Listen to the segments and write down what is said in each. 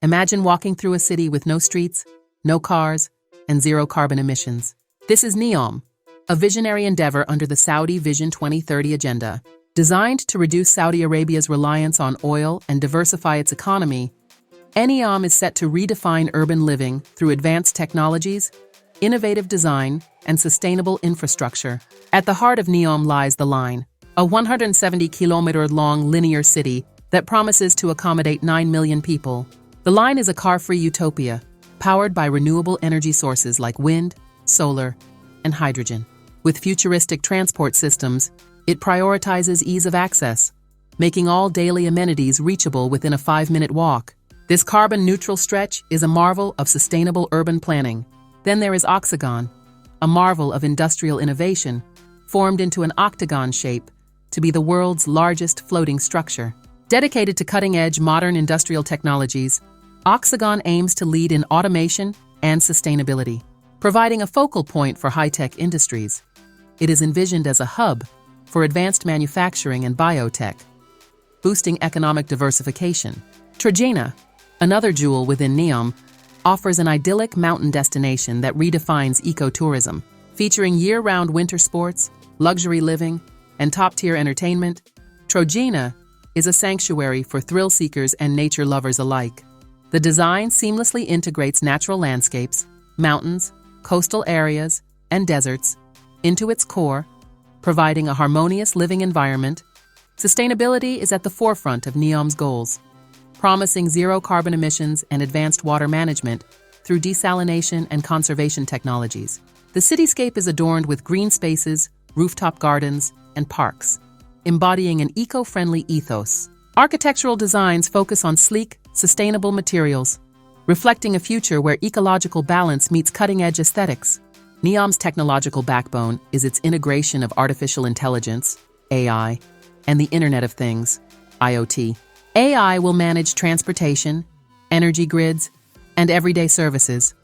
Imagine walking through a city with no streets, no cars, and zero carbon emissions. This is NEOM, a visionary endeavor under the Saudi Vision 2030 agenda. Designed to reduce Saudi Arabia's reliance on oil and diversify its economy, NEOM is set to redefine urban living through advanced technologies, innovative design, and sustainable infrastructure. At the heart of NEOM lies the Line, a 170-kilometer-long linear city that promises to accommodate 9 million people. The Line is a car-free utopia, powered by renewable energy sources like wind, solar, and hydrogen. With futuristic transport systems, it prioritizes ease of access, making all daily amenities reachable within a 5-minute walk. This carbon-neutral stretch is a marvel of sustainable urban planning. Then there is Oxagon, a marvel of industrial innovation, formed into an octagon shape to be the world's largest floating structure. Dedicated to cutting-edge modern industrial technologies, Oxagon aims to lead in automation and sustainability, providing a focal point for high-tech industries. It is envisioned as a hub for advanced manufacturing and biotech, boosting economic diversification. Trojena, another jewel within NEOM, offers an idyllic mountain destination that redefines ecotourism, featuring year-round winter sports, luxury living, and top-tier entertainment. Trojena is a sanctuary for thrill-seekers and nature lovers alike. The design seamlessly integrates natural landscapes, mountains, coastal areas, and deserts into its core, providing a harmonious living environment. Sustainability is at the forefront of NEOM's goals, promising zero carbon emissions and advanced water management through desalination and conservation technologies. The cityscape is adorned with green spaces, rooftop gardens, and parks, embodying an eco-friendly ethos. Architectural designs focus on sleek, sustainable materials, reflecting a future where ecological balance meets cutting-edge aesthetics. NEOM's technological backbone is its integration of artificial intelligence, AI, and the Internet of Things, IoT. AI will manage transportation, energy grids, and everyday services,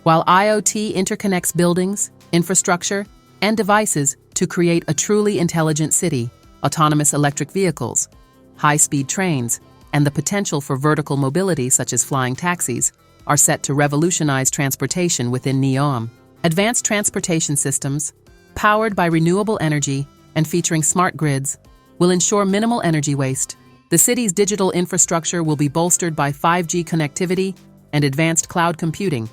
while IoT interconnects buildings, infrastructure, and devices to create a truly intelligent city. Autonomous electric vehicles, high-speed trains, and the potential for vertical mobility such as flying taxis are set to revolutionize transportation within NEOM. Advanced transportation systems, powered by renewable energy and featuring smart grids, will ensure minimal energy waste. The city's digital infrastructure will be bolstered by 5G connectivity and advanced cloud computing,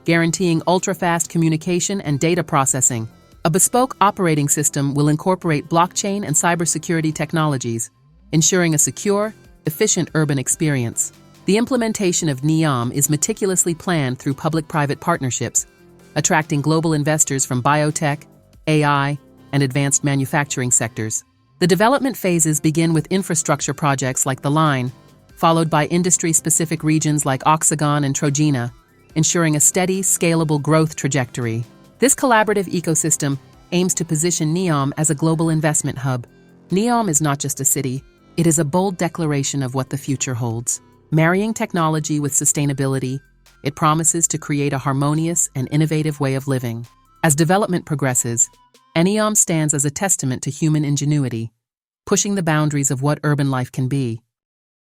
guaranteeing ultra-fast communication and data processing. A bespoke operating system will incorporate blockchain and cybersecurity technologies, ensuring a secure, efficient urban experience. The implementation of NEOM is meticulously planned through public-private partnerships, attracting global investors from biotech, AI, and advanced manufacturing sectors. The development phases begin with infrastructure projects like the Line, followed by industry-specific regions like Oxagon and Trojena, ensuring a steady, scalable growth trajectory. This collaborative ecosystem aims to position NEOM as a global investment hub. NEOM is not just a city, it is a bold declaration of what the future holds. Marrying technology with sustainability, it promises to create a harmonious and innovative way of living. As development progresses, NEOM stands as a testament to human ingenuity, pushing the boundaries of what urban life can be.